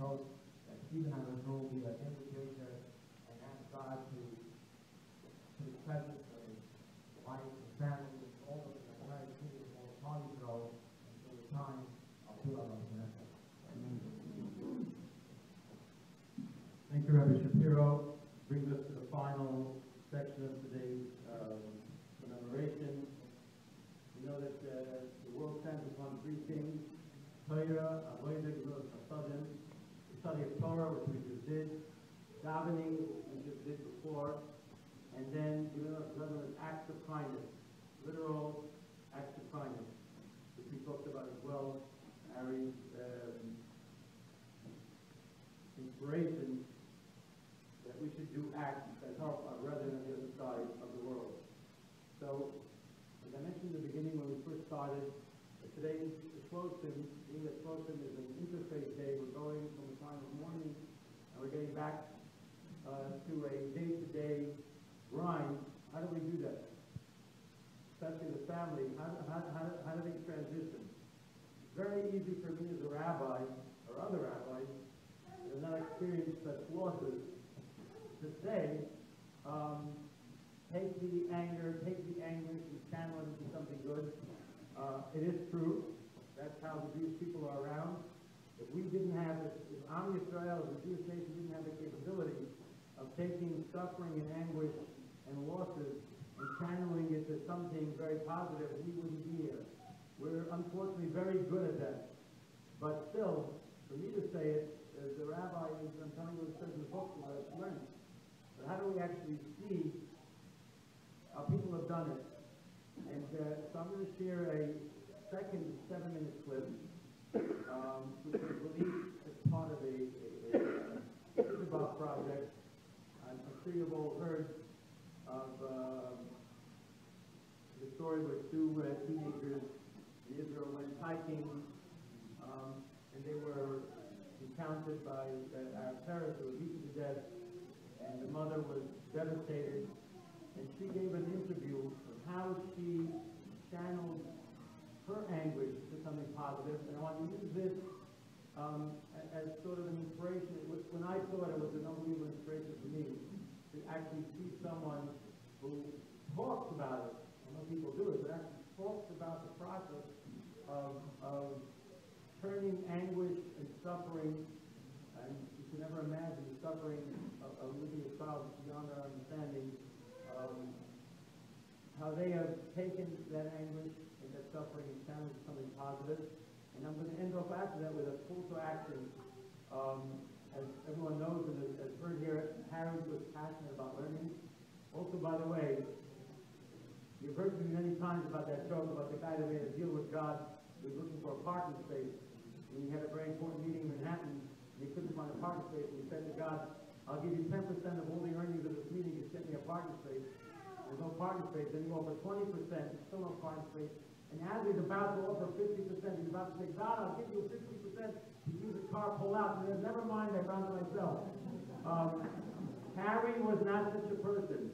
hope that Stephen and his role be an invitation and ask God to put his presence for his wife and family and all of the entire city and all the parties grow until the time of Purim. Thank you, Rabbi Shapiro. Brings us to the final section of today's commemoration. We know that the world stands upon three things: Torah, Avodah, Gemilas Chasadim, the study of Torah, which we just did, davening, which we just did before, and then Gemilas Chasadim is acts of kindness, literal acts of kindness, which we talked about as well. Harry's inspiration that we should do acts that help our brethren on the other side of the world. So, as I mentioned in the beginning when we first started, today's Shloshim, being that Shloshim is an interfaith day, we're going from a time of mourning and we're getting back to a day-to-day grind. How do we do that? Especially the family, how do they transition? It's very easy for me as a rabbi, or other rabbis, that have not experienced such losses, to say, take the anger, take the anguish and channel it into something good. It is true. That's how the Jewish people are around. If we didn't have, if Am Yisrael, the Jewish nation, didn't have the capability of taking suffering and anguish and losses and channeling it to something very positive, we wouldn't be here. We're unfortunately very good at that. But still, for me to say it, as a rabbi, I'm telling you what it says in the book, what I've learned. But how do we actually see how people have done it? And so I'm going to share a second 7-minute clip, which was released as part of a Shabbat project. I'm sure you've all heard of the story where two teenagers in Israel went hiking, and they were encountered by Arab terrorists who were beaten to death, and the mother was devastated, and she gave an interview of how she channeled her anguish to something positive, and I want to use this as sort of an inspiration. When I saw it, it was an unbelievable inspiration for me to actually see someone who talks about it. I know people do it, but actually talks about the process of turning anguish and suffering, and you can never imagine the suffering of losing a child beyond our understanding, how they have taken that anguish and that suffering and channeled it to something positive. And I'm going to end off after that with a call to action. As everyone knows and has heard here, Harry was passionate about learning. Also, by the way, you've heard me many times about that joke about the guy that made a deal with God. He was looking for a parking space. And he had a very important meeting in Manhattan, and he couldn't find a parking space, and he said to God, I'll give you 10% of all the earnings of this meeting, just get me a parking space. There's no parking space. Then he offered 20%, there's still no parking space. And as he's about to offer 50%, he's about to say, God, I'll give you 50%. He sees a car pull out, and he says, never mind, I found it myself. Harry was not such a person.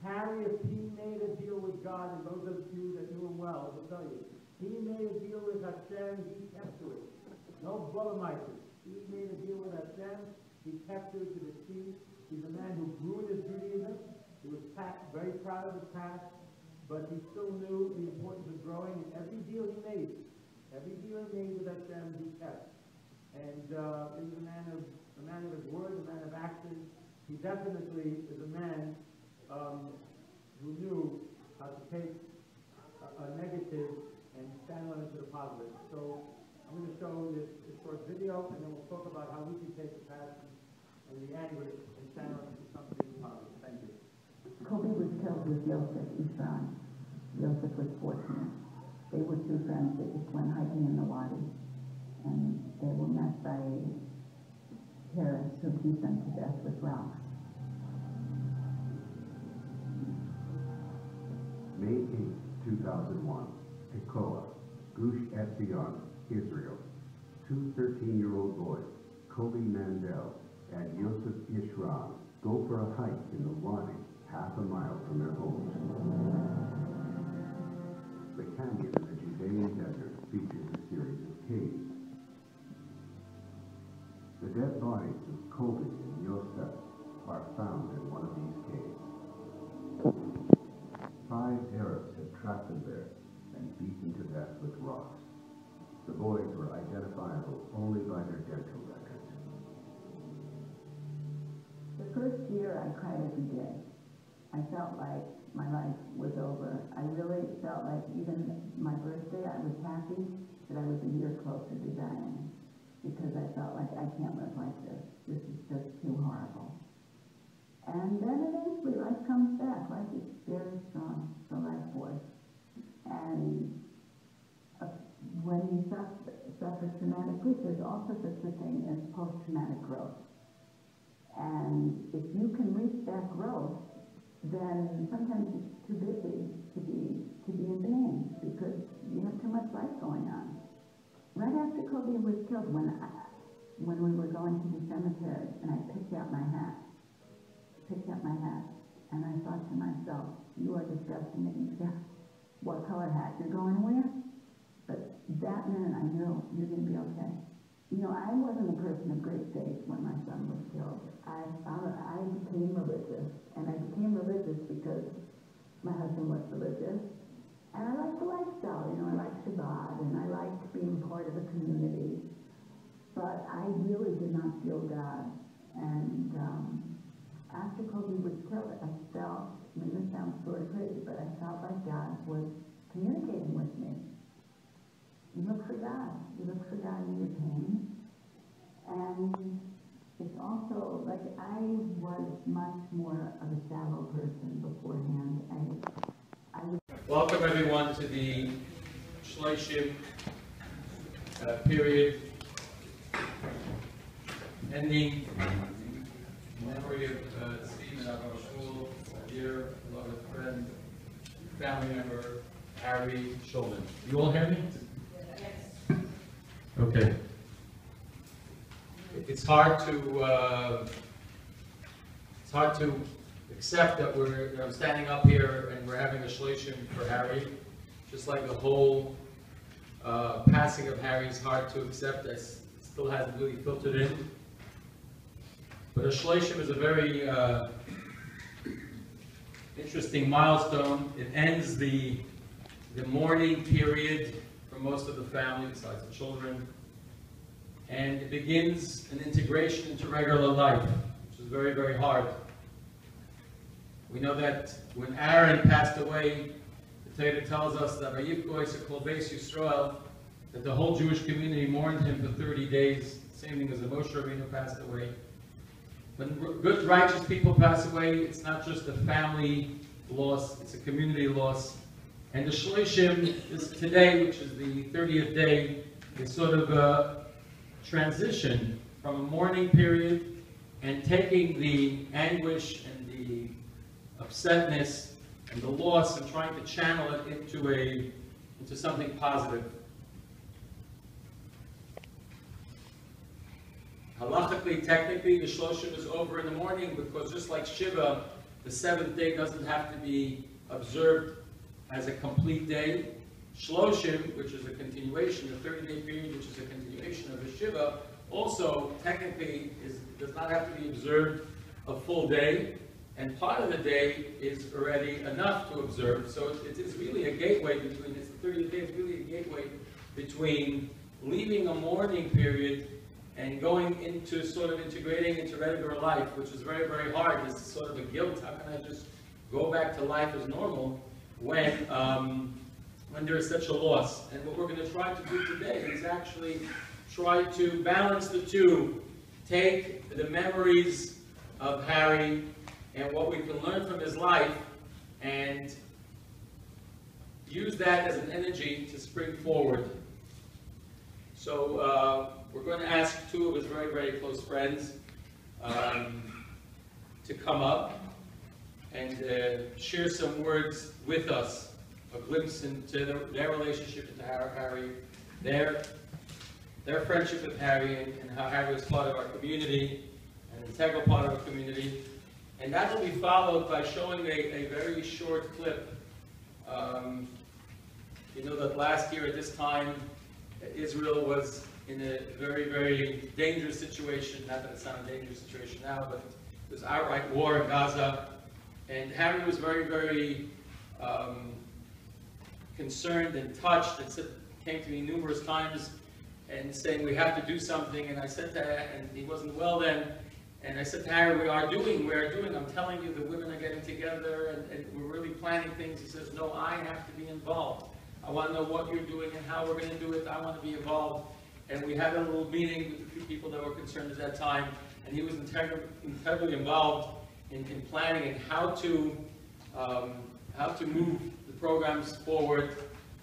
Harry, if he made a deal with God, and those of you that knew him well will tell you, he made a deal with Hashem, he kept to it. No Balaamites. He made a deal with Hashem, he kept to it to the T. He's a man who grew in his Judaism. He was very proud of his past, but he still knew the importance of growing. And every deal he made with Hashem, he kept. And he was a man of his word, a man of action. He definitely is a man who knew how to take a negative and channel it into the positive. So I'm going to show this short video, and then we'll talk about how we can take the passion and the anguish and channel it into something positive. Thank you. Kobe was killed with Yosef Israel. Yosef was fortunate. They were two friends that just went hiking in the wadi, and they were met by terrorists who beat them to death with rocks. May 8, 2001, Tekoa, Gush Etzion, Israel. Two 13-year-old boys, Kobe Mandel and Yosef Ishran, go for a hike in the wadi, half a mile from their homes. The canyon in the Judean desert features a series of caves. The The boys were identifiable only by their dental records. The first year I cried every day. I felt like my life was over. I really felt like even my birthday, I was happy that I was a year closer to dying, because I felt like I can't live like this. This is just too horrible. And then eventually life comes back. Life is very strong, the life force. And when you suffer traumatic grief, there's also such a thing as post-traumatic growth. And if you can reach that growth, then sometimes it's too busy to be in pain because you have too much life going on. Right after Kobe was killed, when we were going to the cemetery, and I picked out my hat, and I thought to myself, you are disgusting that you've got what color hat you're going to wear. But that minute I knew you're going to be okay. You know, I wasn't a person of great faith when my son was killed. I became religious, and I became religious because my husband was religious, and I liked the lifestyle. You know, I liked Shabbat, and I liked being part of a community. But I really did not feel God. And after Kobe was killed, I felt, I mean, this sounds sort of crazy, but I felt like God was communicating with me. You look for God. You look for God in your pain. And it's also, like, I was much more of a shallow person beforehand. Welcome everyone to the Shloshim period, ending in memory of Stephen Shul, a dear beloved friend, family member, Harry Shulman. You all hear me? Yes. Okay. It's hard to accept that I'm standing up here and we're having a shloshim for Harry. Just like the whole passing of Harry is hard to accept. That still hasn't really filtered in. But a shloshim is a very interesting milestone. It ends the mourning period for most of the family, besides the children. And it begins an integration into regular life, which is very, very hard. We know that when Aaron passed away, the Torah tells us that that the whole Jewish community mourned him for 30 days, same thing as the Moshe Rabbeinu passed away. When good, righteous people pass away, it's not just a family loss, it's a community loss. And the Shloshim is today, which is the 30th day, is sort of a transition from a mourning period and taking the anguish and the upsetness and the loss and trying to channel it into something positive. Halachically, technically, the Shloshim is over in the morning because just like Shiva, the 7th day doesn't have to be observed as a complete day. Shloshim, which is a continuation, the 30-day period, which is a continuation of the Shiva, also technically does not have to be observed a full day, and part of the day is already enough to observe. So it is really a gateway between, it's the 30th day, it's really a gateway between leaving a mourning period and going into sort of integrating into regular life, which is very, very hard. It's sort of a guilt. How can I just go back to life as normal when there is such a loss? And what we're going to try to do today is actually try to balance the two. Take the memories of Harry and what we can learn from his life and use that as an energy to spring forward. So we're going to ask two of his very, very close friends to come up and share some words with us, a glimpse into their relationship with Harry, their friendship with Harry, and how Harry was part of our community, an integral part of our community. And that will be followed by showing a very short clip. You know that last year at this time, Israel was in a very, very dangerous situation. Not that it's not a dangerous situation now, but there's outright war in Gaza. And Harry was very, very concerned and touched and said, came to me numerous times and saying we have to do something, and I said to Harry, and he wasn't well then, and I said to Harry, we are doing, I'm telling you, the women are getting together, and we're really planning things. He says, no, I have to be involved. I want to know what you're doing and how we're going to do it. I want to be involved. And we had a little meeting with a few people that were concerned at that time, and he was incredibly involved in planning and how to move the programs forward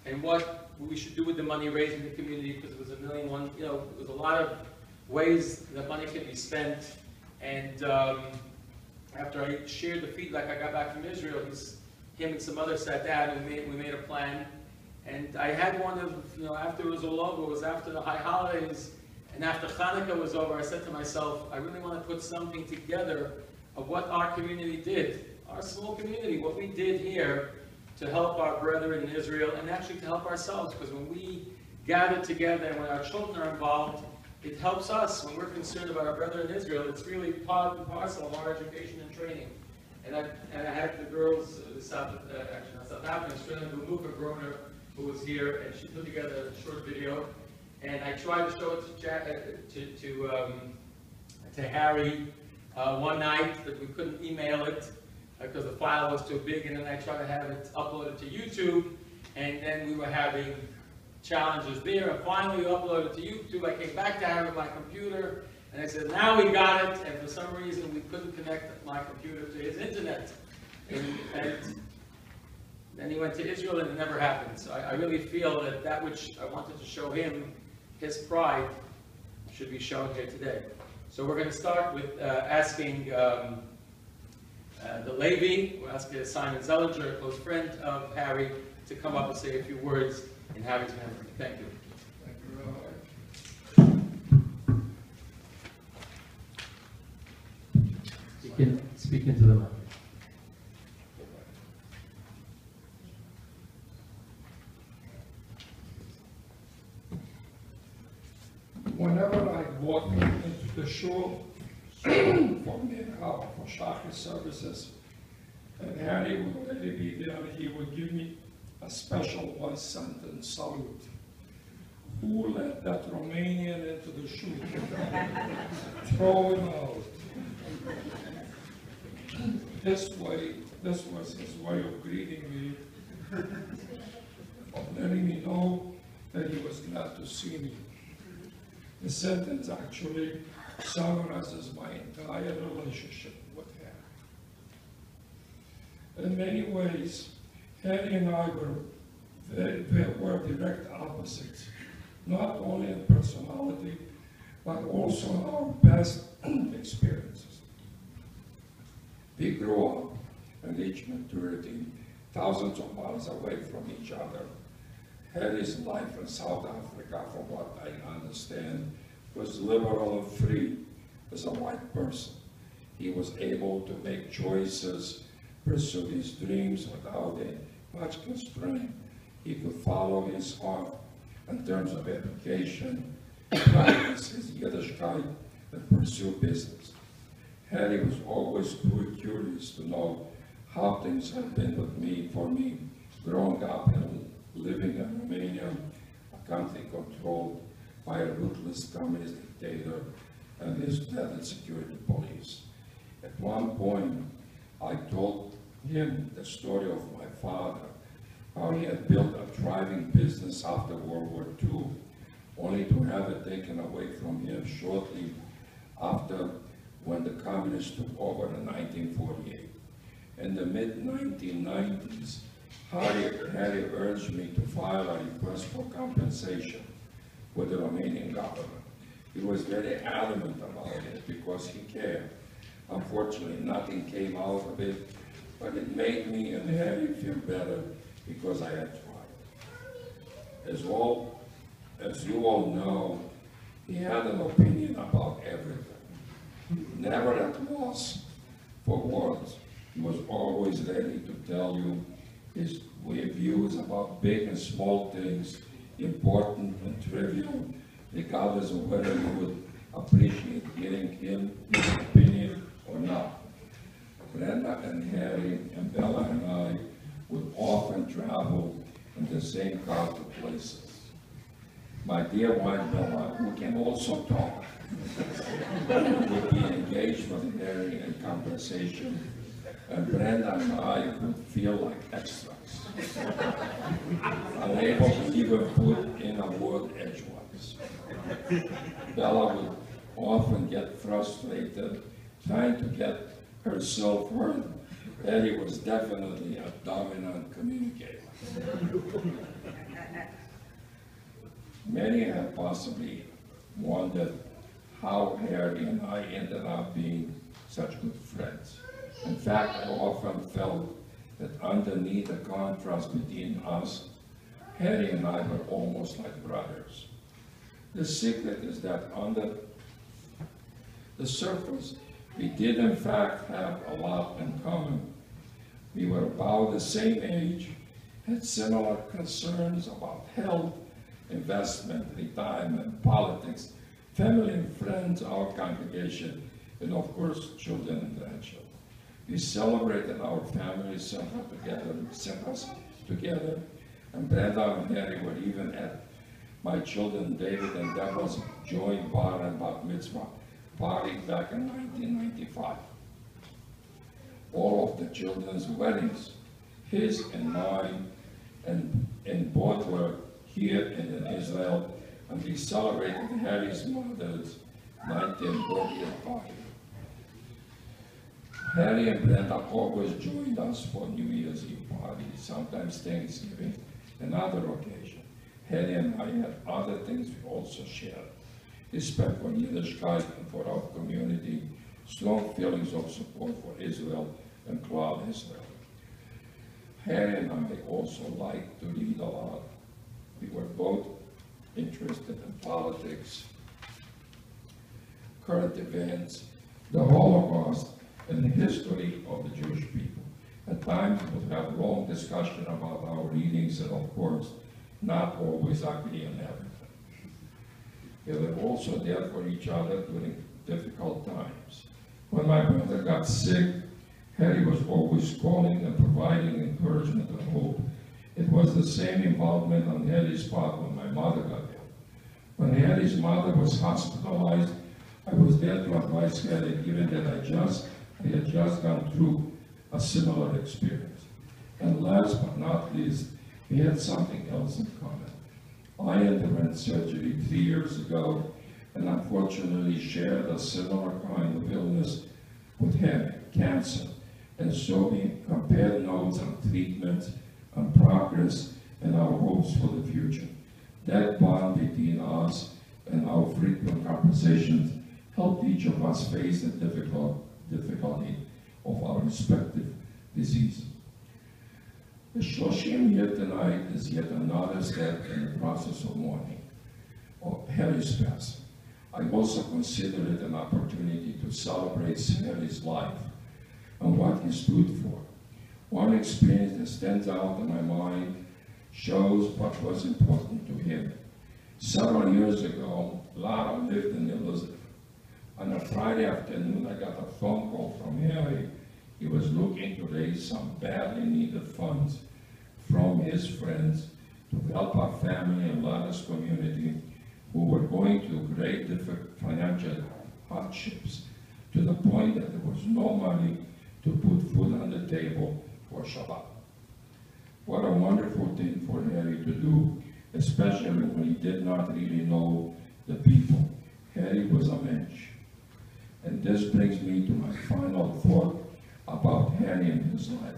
and what we should do with the money raised in the community, because it was there was a lot of ways that money can be spent. And after I shared the feedback I got back from Israel, him and some others sat down and we made a plan. And I had one of, after it was all over, it was after the high holidays, and after Hanukkah was over, I said to myself, I really want to put something together of what our community did, our small community, what we did here to help our brethren in Israel, and actually to help ourselves, because when we gather together and when our children are involved, it helps us. When we're concerned about our brethren in Israel, it's really part and parcel of our education and training. And I had the girls, South African, Australian, Bumuka Groner, who was here, and she put together a short video, and I tried to show it to Harry one night, but we couldn't email it because the file was too big, and then I tried to have it uploaded to YouTube, and then we were having challenges there, and finally we uploaded to YouTube. I came back to Harry with my computer, and I said, now we got it, and for some reason we couldn't connect my computer to his internet. And then he went to Israel and it never happened. So I really feel that which I wanted to show him, his pride, should be shown here today. So we're going to start with asking the Levi, we'll ask Simon Zellinger, a close friend of Harry, to come up and say a few words in Harry's memory. Thank you. Thank you, Rabbi. Speak into the mic. Whenever I walk into the shul for minhag, for shachar services, and Harry would already be there, he would give me a special one-sentence salute. Who let that Romanian into the shul? Throw him out. This was his way of greeting me, of letting me know that he was glad to see me. The sentence actually summarizes my entire relationship with Harry. In many ways, Harry and I were direct opposites, not only in personality, but also in our past experiences. We grew up and reached maturity thousands of miles away from each other. Harry's life in South Africa, from what I understand, was liberal and free as a white person. He was able to make choices, pursue his dreams without much constraint. He could follow his heart in terms of education, practice his Yiddishkeit, and pursue business. Harry was always too curious to know how things had been for me, growing up and living in Romania, a country controlled by a ruthless communist dictator and his vetted security police. At one point, I told him the story of my father, how he had built a thriving business after World War II, only to have it taken away from him shortly after when the communists took over in 1948. In the mid-1990s, Harry urged me to file a request for compensation with the Romanian government. He was very adamant about it because he cared. Unfortunately, nothing came out of it, but it made me and Harry feel better because I had tried. As you all know, he had an opinion about everything. Never at loss for words. He was always ready to tell you his views about big and small things, important and trivial, regardless of whether you would appreciate hearing his opinion or not. Brenda and Harry and Bella and I would often travel in the same car to places. my dear wife Bella, who can also talk, would be engaged with Harry in conversation, and Brenda and I would feel like extras, unable to even put in a word edgewise. Bella would often get frustrated trying to get herself heard. Harry was definitely a dominant communicator. Many have possibly wondered how Harry and I ended up being such good friends. In fact, I often felt that underneath the contrast between us, Harry and I were almost like brothers. The secret is that under the surface, we did in fact have a lot in common. We were about the same age, had similar concerns about health, investment, retirement, politics, family and friends, our congregation, and of course, children and grandchildren. We celebrated our family Simchas together, and Brenda and Harry were even at my children David and Deborah's joint bar and bat mitzvah party back in 1995. All of the children's weddings, his and mine, and both were here and in Israel, and we celebrated Harry's mother's 19th birthday party. Harry and Brenda always joined us for New Year's Eve parties, sometimes Thanksgiving, and other occasions. Harry and I had other things we also shared. Respect for Yiddishkeit and for our community, strong feelings of support for Israel and Klal Israel. Harry and I also liked to read a lot. We were both interested in politics, current events, the Holocaust, and the history of the Jewish people. At times we would have long discussion about our readings and of course, not always agree on everything. We were also there for each other during difficult times. When my brother got sick, Harry was always calling and providing encouragement and hope. It was the same involvement on Harry's part when my mother got ill. When Harry's mother was hospitalized, I was there to advise Harry, given that I had just gone through a similar experience. And last but not least, we had something else in common. I underwent surgery 3 years ago and unfortunately shared a similar kind of illness with him, cancer. And so we compared notes on treatment, on progress, and our hopes for the future. That bond between us and our frequent conversations helped each of us face the difficulty of our respective diseases. The Shloshim here tonight is yet another step in the process of mourning, of Harry's passing. I also consider it an opportunity to celebrate Harry's life and what he stood for. One experience that stands out in my mind shows what was important to him. Several years ago, Lara lived in Elizabeth. On a Friday afternoon, I got a phone call from Harry. He was looking to raise some badly needed funds from his friends to help our family and Lara's community who were going through great financial hardships to the point that there was no money to put food on the table for Shabbat. What a wonderful thing for Harry to do, especially when he did not really know the people. Harry was a mensch. And this brings me to my final thought about Harry and his life.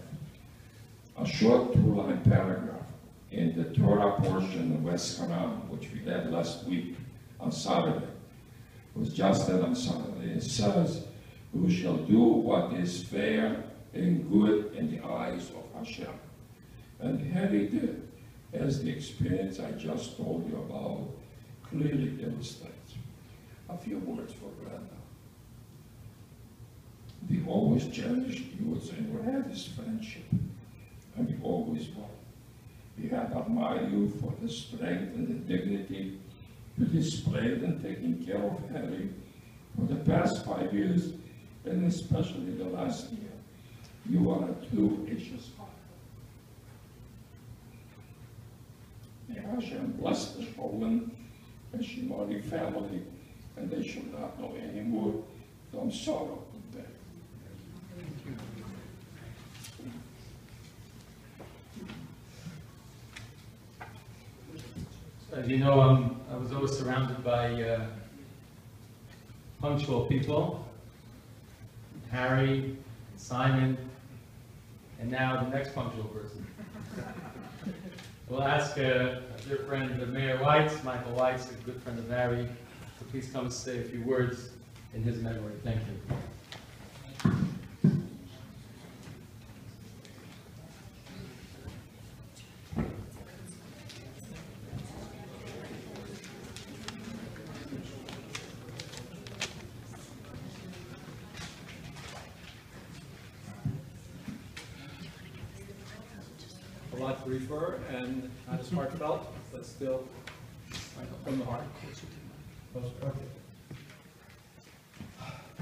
A short two-line paragraph in the Torah portion of West Quran, which we read last week on Saturday, was just that on Saturday. It says, "Who shall do what is fair and good in the eyes of Hashem." And Harry did, as the experience I just told you about clearly illustrates. A few words for Brenda. We always cherished yours and will have this friendship, and we always will. We have admired you for the strength and the dignity you displayed in taking care of Harry for the past 5 years, and especially the last year. You are a true Ish's father. May Hashem bless the Shulman and Shimoni family, and they shall not know any more from sorrow of death. As you know, I was always surrounded by punctual people. Harry, Simon, and now the next punctual person. We'll ask a dear friend, Mayor Weitz, Michael Weitz, a good friend of Harry, to please come and say a few words in his memory. Thank you. A lot to refer and not as heartfelt, but still from the heart.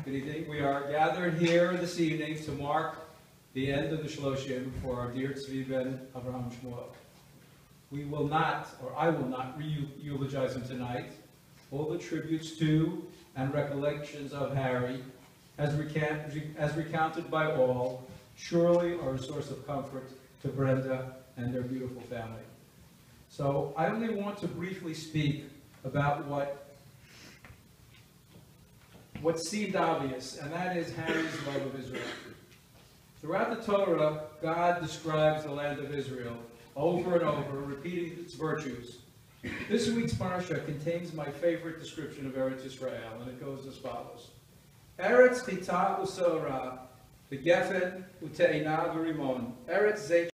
Good evening. We are gathered here this evening to mark the end of the Shloshim for our dear Tzvi ben Avraham Shmuel. We will not, or I will not, eulogize him tonight. All the tributes to and recollections of Harry, as recounted by all, surely are a source of comfort to Brenda and their beautiful family. So I only want to briefly speak about what seemed obvious, and that is Harry's love of Israel. Throughout the Torah, God describes the land of Israel over and over, repeating its virtues. This week's parsha contains my favorite description of Eretz Yisrael, and it goes as follows. Eretz chita u'seorah, v'gefen u'te'ina v'rimon, Eretz zeit